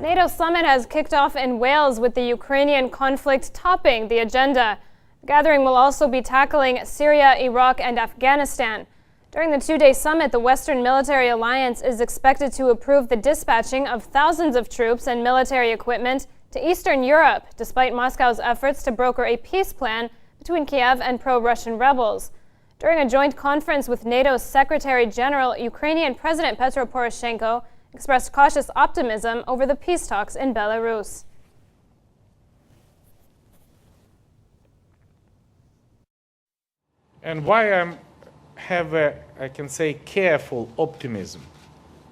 NATO summit has kicked off in Wales with the Ukrainian conflict topping the agenda. The gathering will also be tackling Syria, Iraq, and Afghanistan. During the two-day summit, the Western Military Alliance is expected to approve the dispatching of thousands of troops and military equipment to Eastern Europe, despite Moscow's efforts to broker a peace plan between Kiev and pro-Russian rebels. During a joint conference with NATO's Secretary General, Ukrainian President Petro Poroshenko expressed cautious optimism over the peace talks in Belarus. And why I have I can say, careful optimism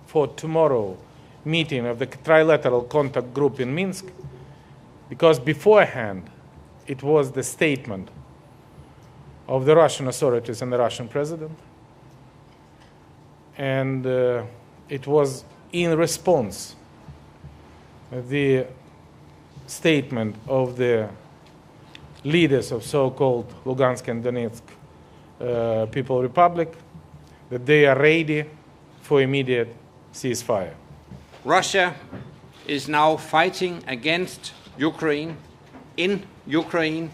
for tomorrow meeting of the trilateral contact group in Minsk, because beforehand it was the statement of the Russian authorities and the Russian president, and it was in response the statement of the leaders of so-called Lugansk and Donetsk People Republic that they are ready for immediate ceasefire. Russia is now fighting against Ukraine, in Ukraine.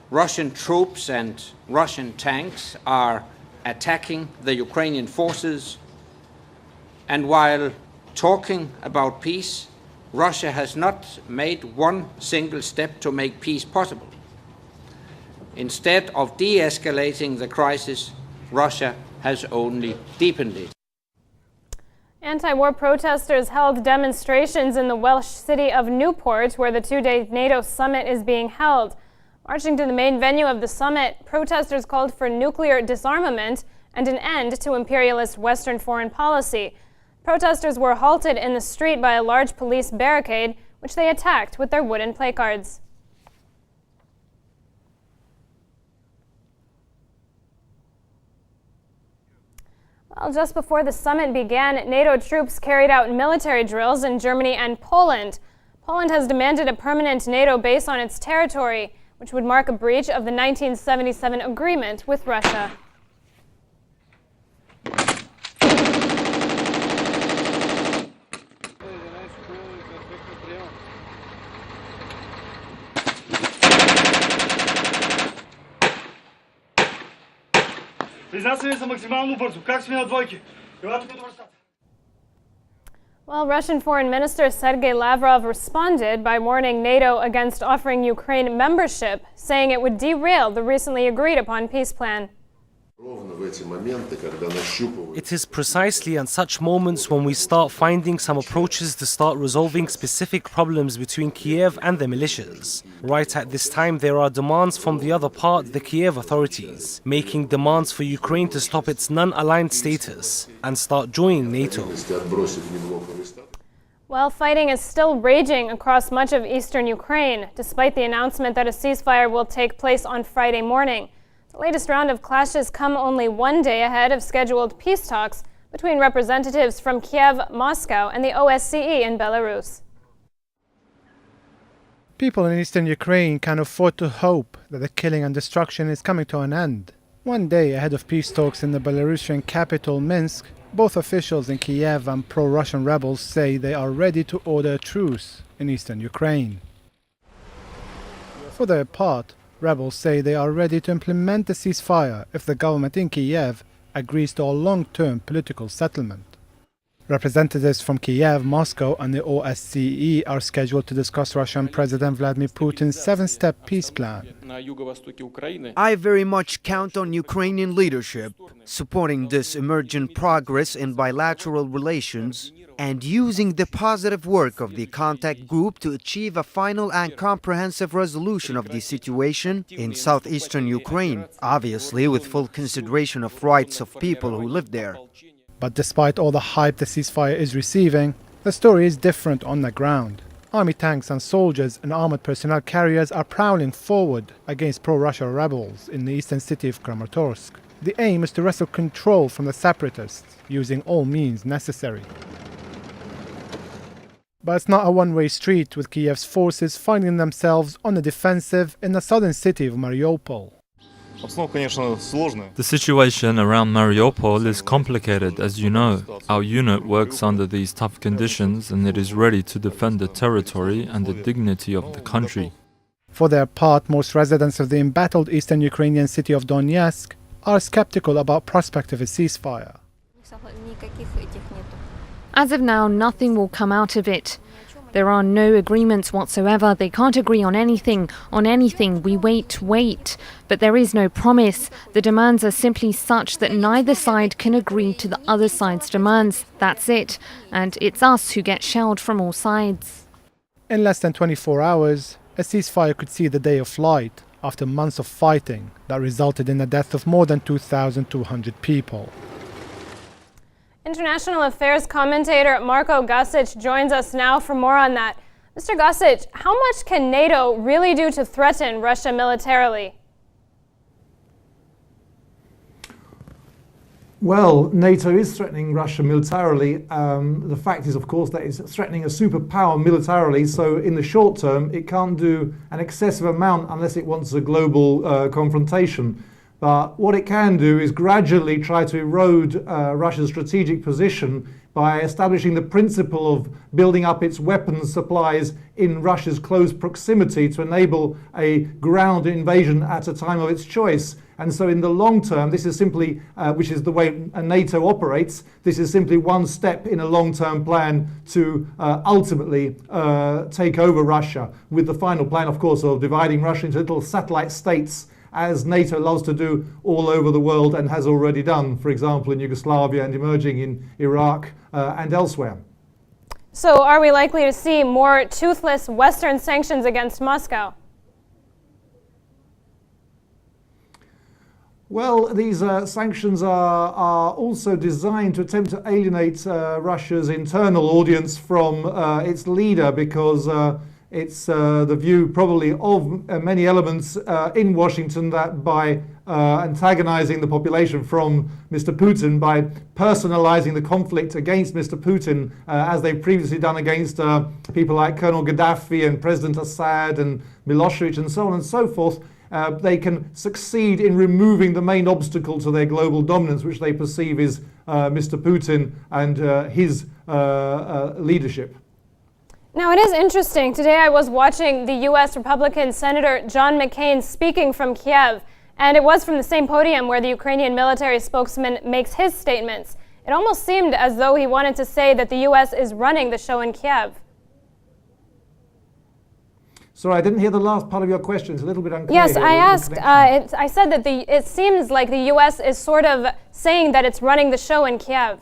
Russian troops and Russian tanks are attacking the Ukrainian forces. And while talking about peace, Russia has not made one single step to make peace possible. Instead of de-escalating the crisis, Russia has only deepened it. Anti-war protesters held demonstrations in the Welsh city of Newport, where the two-day NATO summit is being held. Marching to the main venue of the summit, protesters called for nuclear disarmament and an end to imperialist Western foreign policy. Protesters were halted in the street by a large police barricade, which they attacked with their wooden placards. Well, just before the summit began, NATO troops carried out military drills in Germany and Poland. Poland has demanded a permanent NATO base on its territory, which would mark a breach of the 1977 agreement with Russia. Well, Russian Foreign Minister Sergei Lavrov responded by warning NATO against offering Ukraine membership, saying it would derail the recently agreed upon peace plan. It is precisely at such moments when we start finding some approaches to start resolving specific problems between Kiev and the militias. Right at this time, there are demands from the other part, the Kiev authorities, making demands for Ukraine to stop its non-aligned status and start joining NATO. Well, fighting is still raging across much of eastern Ukraine, despite the announcement that a ceasefire will take place on Friday morning. The latest round of clashes come only one day ahead of scheduled peace talks between representatives from Kiev, Moscow, and the OSCE in Belarus. People in eastern Ukraine can afford to hope that the killing and destruction is coming to an end. One day ahead of peace talks in the Belarusian capital, Minsk, both officials in Kiev and pro-Russian rebels say they are ready to order a truce in eastern Ukraine. For their part, rebels say they are ready to implement the ceasefire if the government in Kiev agrees to a long-term political settlement. Representatives from Kiev, Moscow and the OSCE are scheduled to discuss Russian President Vladimir Putin's seven-step peace plan. I very much count on Ukrainian leadership, supporting this emergent progress in bilateral relations and using the positive work of the contact group to achieve a final and comprehensive resolution of the situation in southeastern Ukraine, obviously with full consideration of rights of people who live there. But despite all the hype the ceasefire is receiving, the story is different on the ground. Army tanks and soldiers and armored personnel carriers are prowling forward against pro-Russia rebels in the eastern city of Kramatorsk. The aim is to wrestle control from the separatists, using all means necessary. But it's not a one-way street, with Kiev's forces finding themselves on the defensive in the southern city of Mariupol. The situation around Mariupol is complicated, as you know. Our unit works under these tough conditions and it is ready to defend the territory and the dignity of the country. For their part, most residents of the embattled eastern Ukrainian city of Donetsk are skeptical about prospect of a ceasefire. As of now, nothing will come out of it. There are no agreements whatsoever. They can't agree on anything. We wait. But there is no promise. The demands are simply such that neither side can agree to the other side's demands. That's it. And it's us who get shelled from all sides. In less than 24 hours, a ceasefire could see the day of light after months of fighting that resulted in the death of more than 2,200 people. International affairs commentator Marko Gasic joins us now for more on that. Mr. Gasic, how much can NATO really do to threaten Russia militarily? Well, NATO is threatening Russia militarily. The fact is, of course, that it's threatening a superpower militarily, so in the short term it can't do an excessive amount unless it wants a global confrontation. But what it can do is gradually try to erode Russia's strategic position by establishing the principle of building up its weapons supplies in Russia's close proximity to enable a ground invasion at a time of its choice. And so in the long term, this is simply, which is the way NATO operates, this is simply one step in a long-term plan to ultimately take over Russia, with the final plan, of course, of dividing Russia into little satellite states, as NATO loves to do all over the world and has already done, for example, in Yugoslavia and emerging in Iraq and elsewhere. So are we likely to see more toothless Western sanctions against Moscow? Well, these sanctions are also designed to attempt to alienate Russia's internal audience from its leader, because it's the view probably of many elements in Washington that by antagonizing the population from Mr. Putin, by personalizing the conflict against Mr. Putin, as they've previously done against people like Colonel Gaddafi and President Assad and Milosevic and so on and so forth, they can succeed in removing the main obstacle to their global dominance, which they perceive is Mr. Putin and his leadership. Now, it is interesting. Today I was watching the U.S. Republican Senator John McCain speaking from Kiev, and it was from the same podium where the Ukrainian military spokesman makes his statements. It almost seemed as though he wanted to say that the U.S. is running the show in Kiev. Sorry, I didn't hear the last part of your question. It's a little bit unclear. Yes, here. I asked, I said that it seems like the U.S. is sort of saying that it's running the show in Kiev.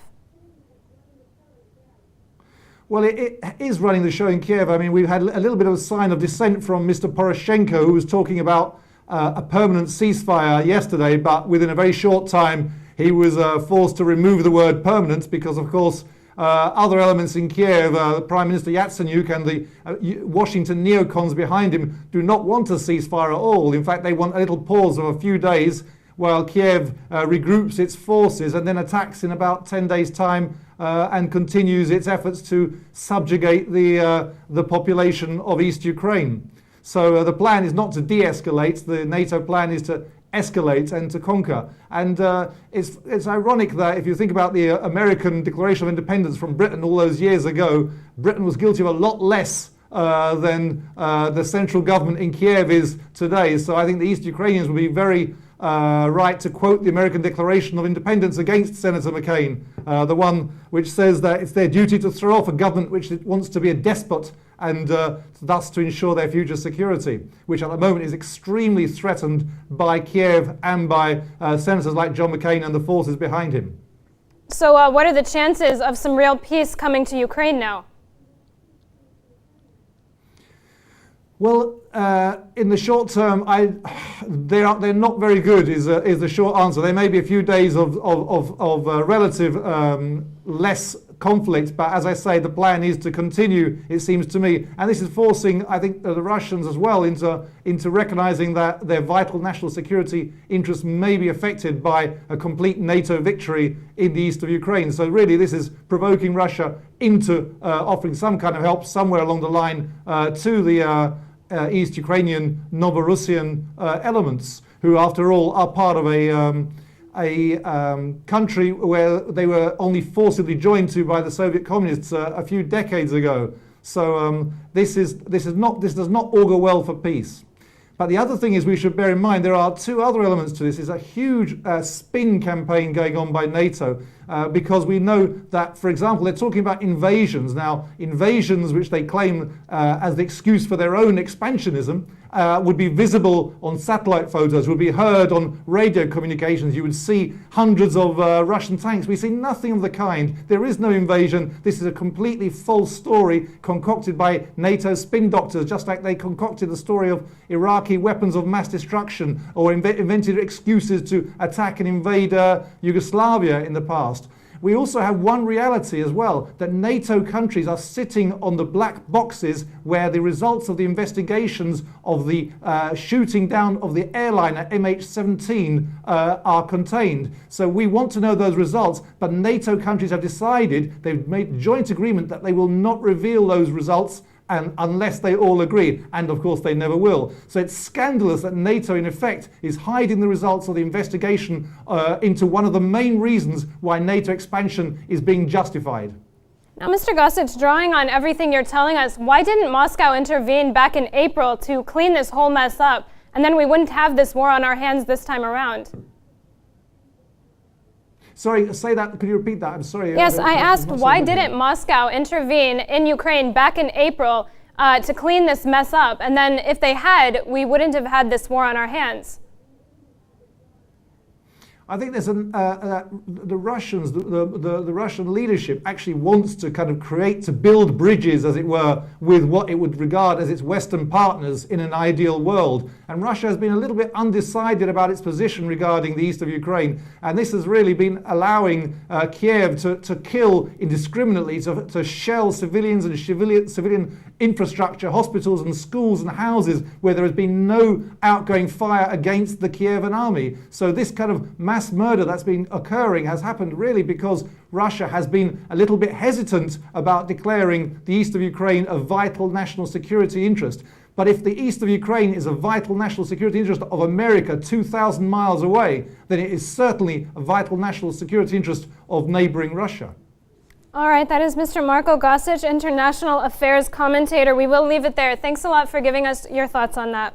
Well, it is running the show in Kiev. I mean, we've had a little bit of a sign of dissent from Mr. Poroshenko, who was talking about a permanent ceasefire yesterday, but within a very short time he was forced to remove the word permanent because, of course, other elements in Kiev, Prime Minister Yatsenyuk and the Washington neocons behind him do not want a ceasefire at all. In fact, they want a little pause of a few days while Kiev regroups its forces and then attacks in about 10 days' time and continues its efforts to subjugate the population of East Ukraine. So the plan is not to de-escalate. The NATO plan is to escalate and to conquer. And it's ironic that if you think about the American Declaration of Independence from Britain all those years ago, Britain was guilty of a lot less than the central government in Kiev is today. So I think the East Ukrainians would be very right to quote the American Declaration of Independence against Senator McCain, the one which says that it's their duty to throw off a government which wants to be a despot and thus to ensure their future security, which at the moment is extremely threatened by Kiev and by senators like John McCain and the forces behind him. So what are the chances of some real peace coming to Ukraine now? Well, in the short term, they're not very good. Is the short answer. There may be a few days of relative less conflict, but as I say, the plan is to continue. It seems to me, and this is forcing, I think, the Russians as well into recognizing that their vital national security interests may be affected by a complete NATO victory in the east of Ukraine. So really, this is provoking Russia into offering some kind of help somewhere along the line to the East Ukrainian Novorussian elements, who, after all, are part of a country where they were only forcibly joined to by the Soviet communists a few decades ago. So this does not augur well for peace. But the other thing is we should bear in mind there are two other elements to this. There's a huge spin campaign going on by NATO because we know that, for example, they're talking about invasions. Now, invasions which they claim as the excuse for their own expansionism would be visible on satellite photos, would be heard on radio communications. You would see hundreds of Russian tanks. We see nothing of the kind. There is no invasion. This is a completely false story concocted by NATO spin doctors, just like they concocted the story of Iraqi weapons of mass destruction or invented excuses to attack and invade Yugoslavia in the past. We also have one reality as well, that NATO countries are sitting on the black boxes where the results of the investigations of the shooting down of the airliner MH17 are contained. So we want to know those results, but NATO countries have decided, they've made joint agreement that they will not reveal those results unless they all agree, and of course they never will. So it's scandalous that NATO in effect is hiding the results of the investigation into one of the main reasons why NATO expansion is being justified. Now, Mr. Gasic, drawing on everything you're telling us, why didn't Moscow intervene back in April to clean this whole mess up, and then we wouldn't have this war on our hands this time around? Sorry, say that. Could you repeat that? I'm sorry. Yes, I asked why didn't Moscow intervene in Ukraine back in April to clean this mess up? And then if they had, we wouldn't have had this war on our hands. I think there's the Russians, the Russian leadership actually wants to kind of to build bridges, as it were, with what it would regard as its Western partners in an ideal world. And Russia has been a little bit undecided about its position regarding the east of Ukraine. And this has really been allowing Kiev to kill indiscriminately, to shell civilians and civilian infrastructure, hospitals and schools and houses where there has been no outgoing fire against the Kievan army. So this kind of mass murder that's been occurring has happened really because Russia has been a little bit hesitant about declaring the east of Ukraine a vital national security interest. But if the east of Ukraine is a vital national security interest of America 2,000 miles away, then it is certainly a vital national security interest of neighboring Russia. All right, that is Mr. Marko Gasic, international affairs commentator. We will leave it there. Thanks a lot for giving us your thoughts on that.